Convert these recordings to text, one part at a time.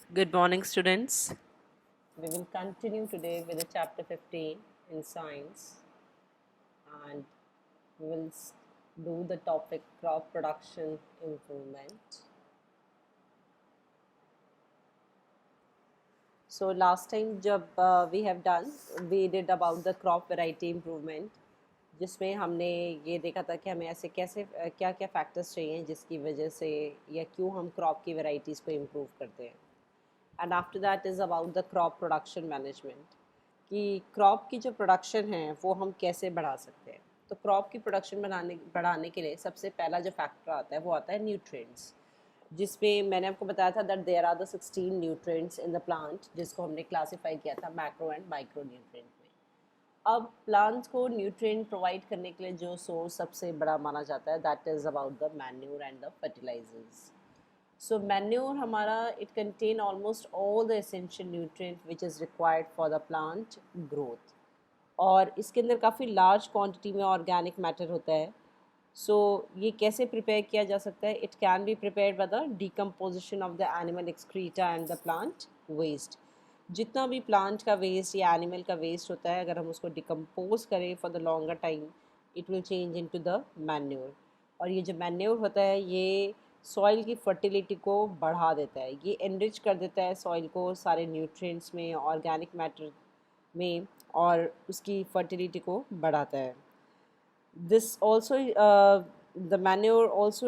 Good morning, students. We will continue today with the chapter 15 in science, and we will do the topic crop production improvement. So last time जब we have done, we did about the crop variety improvement, जिसमें हमने ये देखा था कि हमें ऐसे कैसे क्या क्या फैक्टर्स चाहिए जिसकी वजह से या क्यों हम क्रॉप की वैरायटीज़ को इम्प्रूव करते हैं. And after that is about the crop production management, कि क्रॉप की जो प्रोडक्शन है वो हम कैसे बढ़ा सकते हैं. तो क्रॉप की प्रोडक्शन बढ़ाने के लिए सबसे पहला जो फैक्टर आता है वो आता है न्यूट्रिएंट्स, जिसमें मैंने आपको बताया था that there are the 16 nutrients in the plant, जिसको हमने क्लासीफाई किया था मैक्रो एंड माइक्रो न्यूट्रिएंट में. अब प्लांट्स को न्यूट्रिएंट प्रोवाइड करने के लिए जो सोर्स सबसे बड़ा माना जाता है that is about the manure and the fertilisers. So manure हमारा it contain almost all the essential nutrient which is required for the plant growth. और इसके अंदर काफ़ी लार्ज क्वांटिटी में ऑर्गेनिक मैटर होता है. सो ये कैसे प्रिपेयर किया जा सकता है? It can be prepare by the decomposition of the animal excreta and the plant waste. जितना भी प्लांट का वेस्ट या एनिमल का वेस्ट होता है, अगर हम उसको डिकम्पोज करें for the longer time, it will change into the manure. और ये जो मैन्योर होता है ये सॉइल की फर्टिलिटी को बढ़ा देता है, ये एनरिच कर देता है सॉइल को सारे न्यूट्रिएंट्स में, ऑर्गेनिक मैटर में, और उसकी फर्टिलिटी को बढ़ाता है. This also the manure also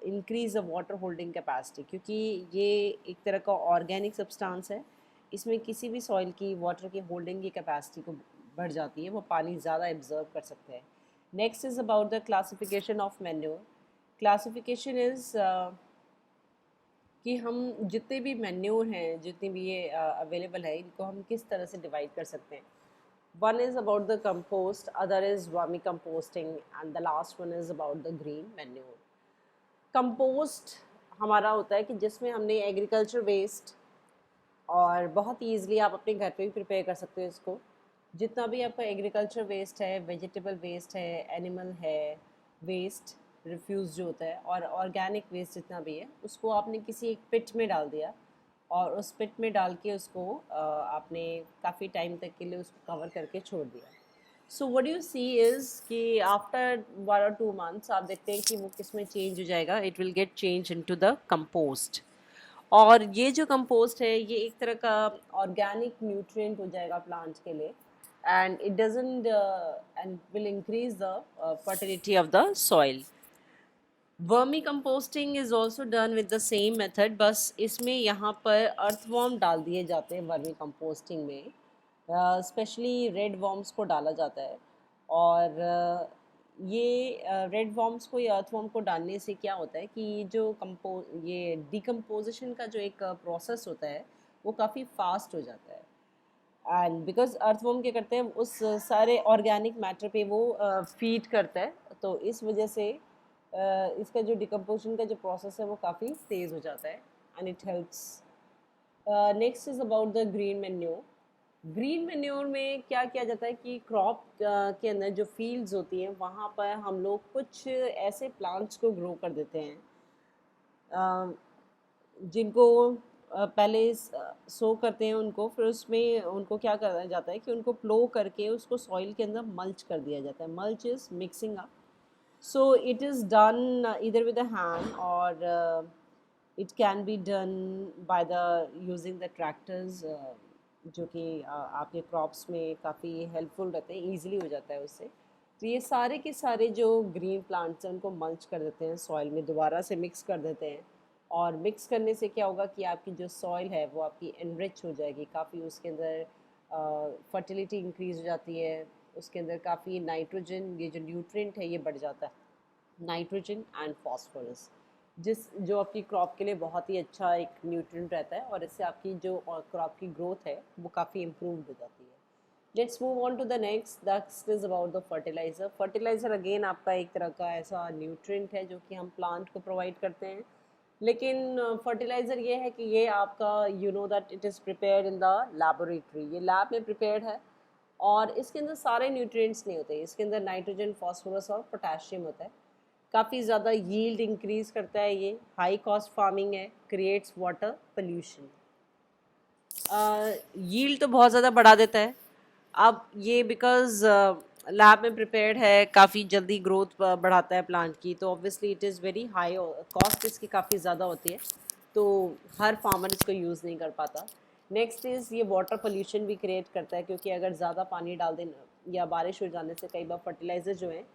increase the water holding capacity, क्योंकि ये एक तरह का ऑर्गेनिक सब्सटेंस है. इसमें किसी भी सॉइल की वाटर की होल्डिंग की कैपेसिटी को बढ़ जाती है, वो पानी ज़्यादा एब्जर्व कर सकते हैं. Next is about the classification of manure. Classification is कि हम जितने भी मैन्योर हैं, जितनी भी ये अवेलेबल है, इनको हम किस तरह से डिवाइड कर सकते हैं. One is about the compost, other is vermi composting, and the last one is about the green manure. Compost हमारा होता है कि जिसमें हमने एग्रीकल्चर वेस्ट, और बहुत ही ईजिली आप अपने घर पे भी प्रिपेयर कर सकते हो इसको. जितना भी आपका एग्रीकल्चर वेस्ट है, वेजिटेबल वेस्ट है, एनिमल है वेस्ट, रिफ्यूज़ जो होता है, और ऑर्गेनिक वेस्ट जितना भी है, उसको आपने किसी एक पिट में डाल दिया, और उस पिट में डाल के उसको आपने काफ़ी टाइम तक के लिए उसको कवर करके छोड़ दिया. So what you see is कि आफ्टर 1 और 2 मंथ्स आप देखते हैं कि वो किस में चेंज हो जाएगा. It will get change into the compost. और ये जो कंपोस्ट है ये एक तरह का ऑर्गेनिक न्यूट्रिएंट हो जाएगा प्लांट्स के लिए, and it doesn't and will increase the fertility of the soil. Vermi composting is also done with the same method, बस इसमें यहाँ पर अर्थवॉर्म डाल दिए जाते हैं वर्मी कंपोस्टिंग में. स्पेशली रेड वॉर्म्स को डाला जाता है. और ये रेड वॉर्म्स को या अर्थवॉर्म को डालने से क्या होता है कि जो ये डिकम्पोजिशन का जो एक प्रोसेस होता है वो काफ़ी फास्ट हो जाता है. एंड बिकॉज अर्थवॉर्म क्या करते हैं, उस सारे ऑर्गेनिक मैटर पे वो फीड करता है, तो इस वजह से इसका जो डिकम्पोजिशन का जो प्रोसेस है वो काफ़ी तेज़ हो जाता है, and it helps. Next is about the green manure. Green manure में क्या किया जाता है कि क्रॉप के अंदर जो फील्ड्स होती हैं वहाँ पर हम लोग कुछ ऐसे प्लांट्स को ग्रो कर देते हैं जिनको पहले सो करते हैं उनको, फिर उसमें उनको क्या करा जाता है कि उनको प्लो करके उसको सॉइल के अंदर मल्च कर दिया जाता है. Mulch is mixing up. So it is done either with a hand, और it can be done by the using the tractors, जो कि आपके क्रॉप्स में काफ़ी हेल्पफुल रहते हैं, ईजिली हो जाता है उससे. तो ये सारे के सारे जो ग्रीन प्लांट्स हैं उनको मल्च कर देते हैं, सॉइल में दोबारा से मिक्स कर देते हैं. और मिक्स करने से क्या होगा कि आपकी जो सॉइल है वो आपकी एनरिच हो जाएगी काफ़ी, उसके अंदर फर्टिलिटी इंक्रीज़ हो जाती है, उसके अंदर काफ़ी नाइट्रोजन, ये जो न्यूट्रिएंट है ये बढ़ जाता है, नाइट्रोजन एंड फॉस्फोरस, जिस जो आपकी क्रॉप के लिए बहुत ही अच्छा एक न्यूट्रिएंट रहता है, और इससे आपकी जो क्रॉप की ग्रोथ है वो काफ़ी इम्प्रूव हो जाती है. Let's move on to the next, that is about the fertiliser. Fertiliser again आपका एक तरह का ऐसा न्यूट्रिएंट है जो कि हम प्लांट को प्रोवाइड करते हैं. लेकिन फर्टिलाइज़र ये है कि ये आपका you know that it is prepared in the laboratory, ये लैब में प्रिपेयर्ड है, और इसके अंदर सारे न्यूट्रिएंट्स नहीं होते, इसके अंदर नाइट्रोजन, फॉस्फोरस और पोटाशियम होता है. काफ़ी ज़्यादा यील्ड इंक्रीज़ करता है, ये हाई कॉस्ट फार्मिंग है, क्रिएट्स वाटर पोल्यूशन. यील्ड तो बहुत ज़्यादा बढ़ा देता है। अब ये बिकॉज़ लैब में प्रिपेयर्ड है, काफ़ी जल्दी ग्रोथ बढ़ाता है प्लांट की, तो obviously it is very high, cost इसकी काफ़ी ज़्यादा होती है, तो हर फार्मर इसको यूज़ नहीं कर पाता। नेक्स्ट इज़ ये वाटर पोल्यूशन भी क्रिएट करता है, क्योंकि अगर ज़्यादा पानी डाल देना या बारिश हो जाने से कई बार फर्टिलाइज़र जो हैं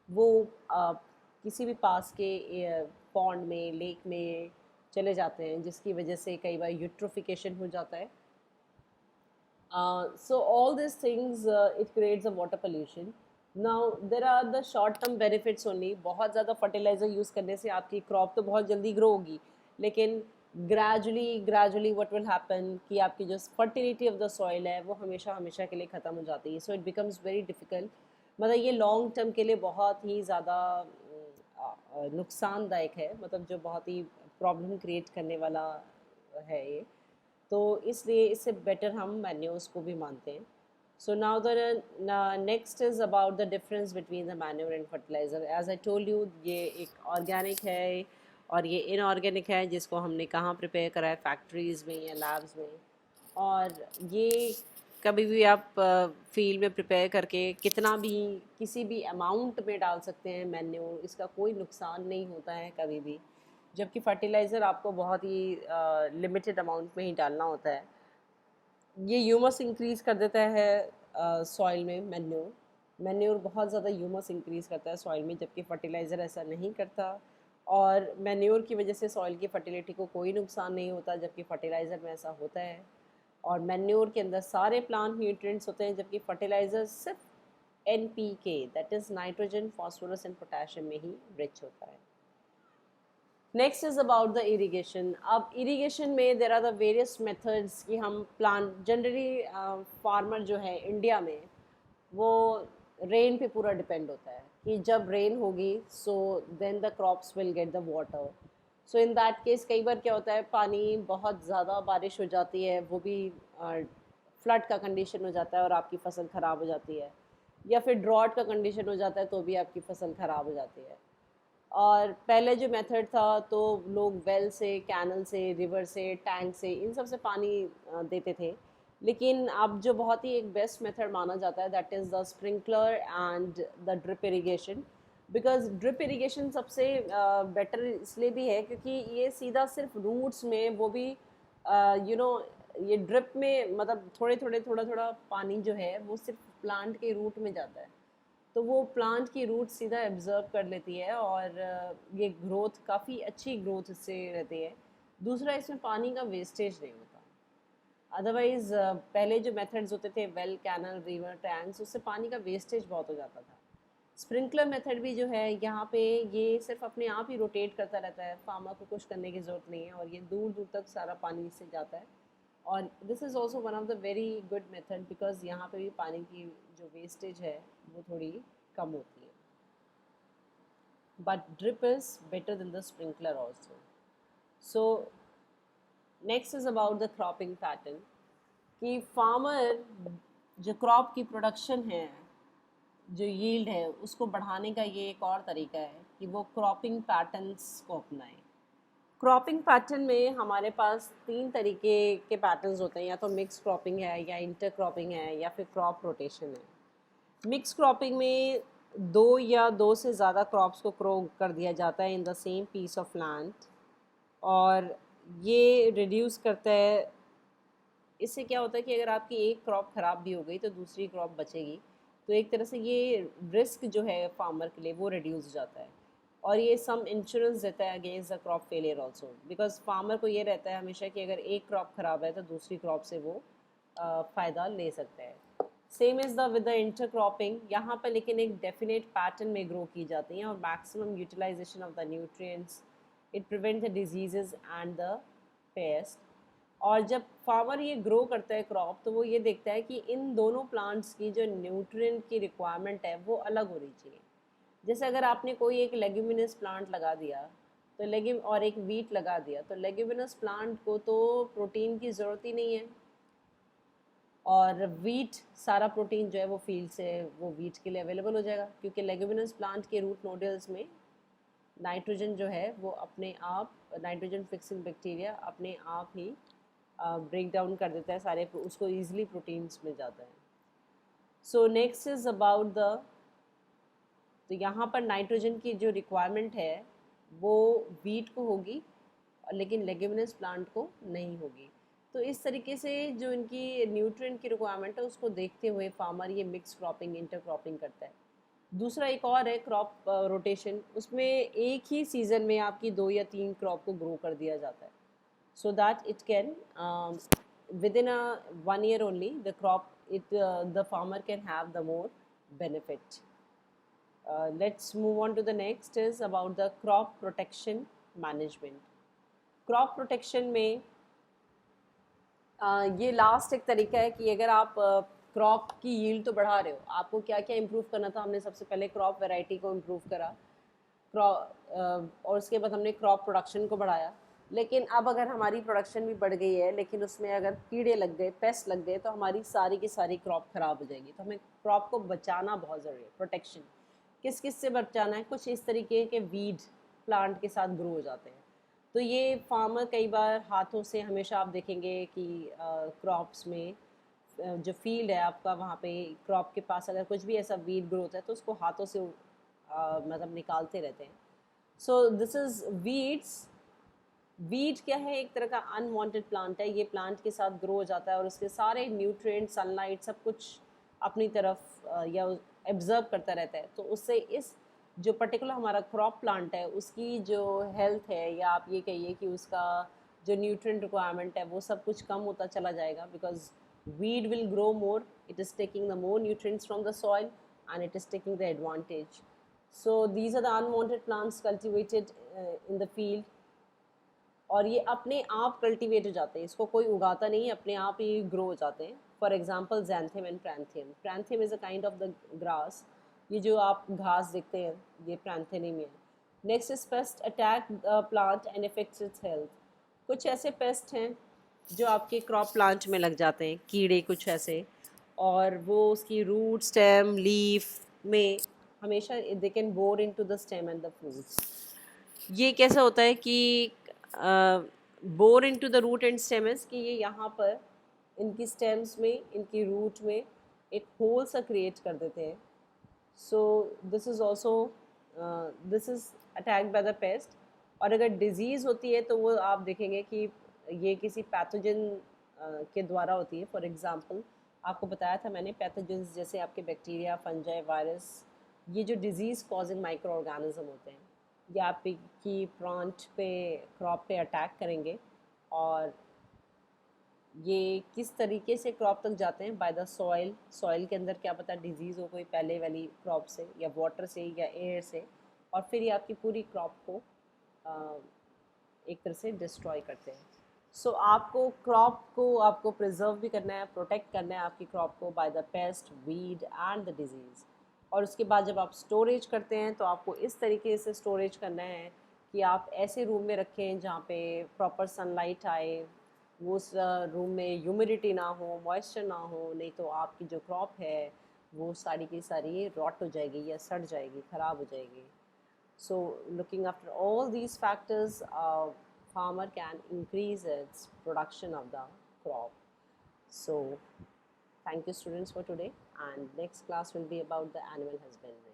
वो किसी भी पास के पॉन्ड में, लेक में चले जाते हैं, जिसकी वजह से कई बार यूट्रोफिकेशन हो जाता है. So all these things, it creates a water pollution. Now there are the short term benefits only. बहुत ज़्यादा फर्टिलाइज़र यूज़ करने से आपकी क्रॉप तो बहुत जल्दी ग्रो होगी, लेकिन ग्रेजुअली what will happen कि आपकी जो फर्टिलिटी ऑफ द सॉइल है वो हमेशा हमेशा के लिए ख़त्म हो जाती है. So it becomes very difficult. मतलब ये लॉन्ग टर्म के लिए बहुत ही ज़्यादा नुकसानदायक है, मतलब जो बहुत ही प्रॉब्लम क्रिएट करने वाला है ये. तो इसलिए इससे बेटर हम मैन्योर्स को भी मानते हैं. So now the next is about the difference between the manure and fertiliser. As I told you, ये एक ऑर्गेनिक है और ये इनऑर्गेनिक है, जिसको हमने कहाँ प्रिपेयर करा है, फैक्ट्रीज़ में या लैब्स में. और ये कभी भी आप फील्ड में प्रिपेयर करके कितना भी किसी भी अमाउंट में डाल सकते हैं मैन्योर, इसका कोई नुकसान नहीं होता है कभी भी. जबकि फर्टिलाइज़र आपको बहुत ही लिमिटेड अमाउंट में ही डालना होता है. ये ह्यूमस इंक्रीज़ कर देता है सॉइल में. मैन्योर बहुत ज़्यादा ह्यूमस इंक्रीज़ करता है सॉइल में, जबकि फर्टिलाइज़र ऐसा नहीं करता. और मैन्योर की वजह से सॉइल की फर्टिलिटी को कोई नुकसान नहीं होता, जबकि फर्टिलाइज़र में ऐसा होता है. और मैन्योर के अंदर सारे प्लांट न्यूट्रिएंट्स होते हैं, जबकि फर्टिलाइज़र सिर्फ NPK, that is nitrogen, phosphorus and potassium में ही रिच होता है. Next is about the irrigation. अब इरीगेशन में there are the various methods कि हम प्लांट जनरली फार्मर जो है इंडिया में वो रेन पे पूरा डिपेंड होता है कि जब रेन होगी so then the crops will get the water. So in that case कई बार क्या होता है, पानी बहुत ज़्यादा बारिश हो जाती है, वो भी फ्लड का कंडीशन हो जाता है और आपकी फसल ख़राब हो जाती है, या फिर ड्रॉट का कंडीशन हो जाता है तो भी आपकी फसल ख़राब हो जाती है. और पहले जो मेथड था तो लोग वेल से, कैनल से, रिवर से, टैंक से, इन सब से पानी देते थे. लेकिन अब जो बहुत ही एक बेस्ट मेथड माना जाता है, that is the sprinkler and the drip irrigation. Because drip irrigation सबसे बेटर इसलिए भी है क्योंकि ये सीधा सिर्फ रूट्स में, वो भी ये ड्रिप में मतलब थोड़ा थोड़ा पानी जो है वो सिर्फ प्लांट के रूट में जाता है, तो वो प्लांट की रूट सीधा एब्जर्व कर लेती है और ये ग्रोथ काफ़ी अच्छी ग्रोथ इससे रहती है. दूसरा, इसमें पानी का वेस्टेज नहीं होता. अदरवाइज़ पहले जो मेथड्स होते थे, वेल, कैनल, रिवर, टैंक्स, उससे पानी का वेस्टेज बहुत हो जाता था. स्प्रिंकलर मेथड भी जो है यहाँ पे ये सिर्फ अपने आप ही रोटेट करता रहता है, फार्मर को कुछ करने की ज़रूरत नहीं है और ये दूर दूर तक सारा पानी इससे जाता है. और this is also one of the very good method because यहाँ पे भी पानी की जो वेस्टेज है वो थोड़ी कम होती है. But drip is better than the sprinkler also. So next is about the cropping pattern कि फार्मर जो क्रॉप की प्रोडक्शन है, जो यील्ड है, उसको बढ़ाने का ये एक और तरीका है कि वो क्रॉपिंग पैटर्न्स को अपनाएं. क्रॉपिंग पैटर्न में हमारे पास 3 तरीके के पैटर्न्स होते हैं, या तो मिक्स क्रॉपिंग है, या इंटर क्रॉपिंग है, या फिर क्रॉप रोटेशन है. मिक्स क्रॉपिंग में 2 या 2 से ज़्यादा क्रॉप्स को ग्रो कर दिया जाता है in the same piece of land, और ये रिड्यूस करता है. इससे क्या होता है कि अगर आपकी एक क्रॉप ख़राब भी हो गई तो दूसरी क्रॉप बचेगी, तो एक तरह से ये रिस्क जो है फार्मर के लिए वो रिड्यूस हो जाता है. और ये सम इंश्योरेंस देता है against the crop failure also, because farmer को ये रहता है हमेशा कि अगर एक क्रॉप ख़राब है तो दूसरी क्रॉप से वो फ़ायदा ले सकता है. Same is the with the inter cropping. यहाँ पर लेकिन एक डेफिनेट पैटर्न में ग्रो की जाती हैं और maximum utilisation of the nutrients. It prevent the diseases and the pest. और जब फार्मर ये ग्रो करता है क्रॉप, तो वो ये देखता है कि इन दोनों प्लांट्स की जो न्यूट्रिएंट की रिक्वायरमेंट है वो अलग होनी चाहिए. जैसे अगर आपने कोई एक लेग्यूमिनस प्लांट लगा दिया तो लेग्यूम और एक वीट लगा दिया, तो लेग्यूमिनस प्लांट को तो प्रोटीन की ज़रूरत ही नहीं है, और वीट सारा प्रोटीन जो है वो फील्ड से वो वीट के लिए अवेलेबल हो जाएगा, क्योंकि लेग्यूमिनस प्लांट के रूट नोडल्स में नाइट्रोजन जो है वो अपने आप, नाइट्रोजन फिक्सिंग बैक्टीरिया अपने आप ही ब्रेक डाउन कर देता है सारे, उसको ईजिली प्रोटीन्स मिल जाता है. So next is about the, तो यहाँ पर नाइट्रोजन की जो रिक्वायरमेंट है वो वीट को होगी, लेकिन लेग्यूमिनस प्लांट को नहीं होगी. तो इस तरीके से जो इनकी न्यूट्रिएंट की रिक्वायरमेंट है उसको देखते हुए फार्मर ये मिक्स क्रॉपिंग, इंटर क्रॉपिंग करता है. दूसरा एक और है क्रॉप रोटेशन, उसमें एक ही सीज़न में आपकी 2 या 3 क्रॉप को ग्रो कर दिया जाता है, so that it can within a 1 year only the crop the farmer can have the more benefit. Let's move on to the next is about the crop protection management. Crop protection में ये last एक तरीका है कि अगर आप crop की yield तो बढ़ा रहे हो, आपको क्या क्या इम्प्रूव करना था. हमने सबसे पहले क्रॉप वैरायटी को इम्प्रूव करा, और उसके बाद हमने क्रॉप प्रोडक्शन को बढ़ाया. लेकिन अब अगर हमारी प्रोडक्शन भी बढ़ गई है लेकिन उसमें अगर कीड़े लग गए, पेस्ट लग गए, तो हमारी सारी की सारी क्रॉप ख़राब हो जाएगी. तो हमें क्रॉप को बचाना बहुत ज़रूरी है. प्रोटेक्शन किस किस से बचाना है, कुछ इस तरीके के वीड प्लांट के साथ ग्रो हो जाते हैं. तो ये फार्मर कई बार हाथों से, हमेशा आप देखेंगे कि क्रॉप्स में जो फील्ड है आपका, वहाँ पे क्रॉप के पास अगर कुछ भी ऐसा वीड ग्रो होता है तो उसको हाथों से मतलब निकालते रहते हैं. So this is weeds. Weed क्या है, एक तरह का अनवांटेड प्लांट है. ये प्लांट के साथ ग्रो हो जाता है और उसके सारे न्यूट्रिएंट, सनलाइट, सब कुछ अपनी तरफ या एब्जर्व करता रहता है. तो उससे इस जो पर्टिकुलर हमारा क्रॉप प्लांट है उसकी जो हेल्थ है, या आप ये कहिए कि उसका जो न्यूट्रिएंट रिक्वायरमेंट है, वो सब कुछ कम होता चला जाएगा. Because weed will grow more, it is taking the more nutrients from the soil and it is taking the advantage. So these are the unwanted plants cultivated in the field, और ये अपने आप कल्टिवेट हो जाते हैं, इसको कोई उगाता नहीं है, अपने आप ही ग्रो हो जाते हैं. For example xanthium and parthenium. Parthenium is a kind of the grass. ये जो आप घास देखते हैं ये प्रैंथियम है. Next is pest attack plant and effects its health. कुछ ऐसे पेस्ट हैं जो आपके क्रॉप प्लांट में लग जाते हैं, कीड़े कुछ ऐसे, और वो उसकी रूट, स्टेम, लीफ में हमेशा they can bore into the stem and the fruits. ये कैसा होता है कि bore into the root and stems, कि ये यहाँ पर इनकी स्टेम्स में, इनकी रूट में एक होल सा क्रिएट कर देते हैं. So this is also this is attacked by the pest. और अगर डिजीज़ होती है तो वो आप देखेंगे कि ये किसी पैथोजन के द्वारा होती है. फॉर एग्ज़ाम्पल आपको बताया था मैंने, पैथोजन्स जैसे आपके बैक्टीरिया, फंजाई, वायरस, ये जो डिजीज़ कॉजिंग माइक्रो ऑर्गेनिज्म होते हैं, ये आपकी प्लांट पे, क्रॉप पे अटैक करेंगे. और ये किस तरीके से क्रॉप तक जाते हैं, बाय द सॉइल. सॉइल के अंदर क्या पता डिजीज़ हो कोई पहले वाली क्रॉप से, या वाटर से, या एयर से, और फिर ये आपकी पूरी क्रॉप को एक तरह से डिस्ट्रॉय करते हैं. सो आपको क्रॉप को आपको प्रिजर्व भी करना है, प्रोटेक्ट करना है आपकी क्रॉप को by the paste, weed and the disease. और उसके बाद जब आप स्टोरेज करते हैं तो आपको इस तरीके से स्टोरेज करना है कि आप ऐसे रूम में रखें जहाँ पे प्रॉपर सनलाइट आए, वो उस रूम में ह्यूमिडिटी ना हो, मॉइस्चर ना हो, नहीं तो आपकी जो क्रॉप है वो सारी की सारी रॉट हो जाएगी या सड़ जाएगी, ख़राब हो जाएगी. So looking after all these factors, farmer can increase its production of the crop. So thank you students for today, and next class will be about the animal husbandry.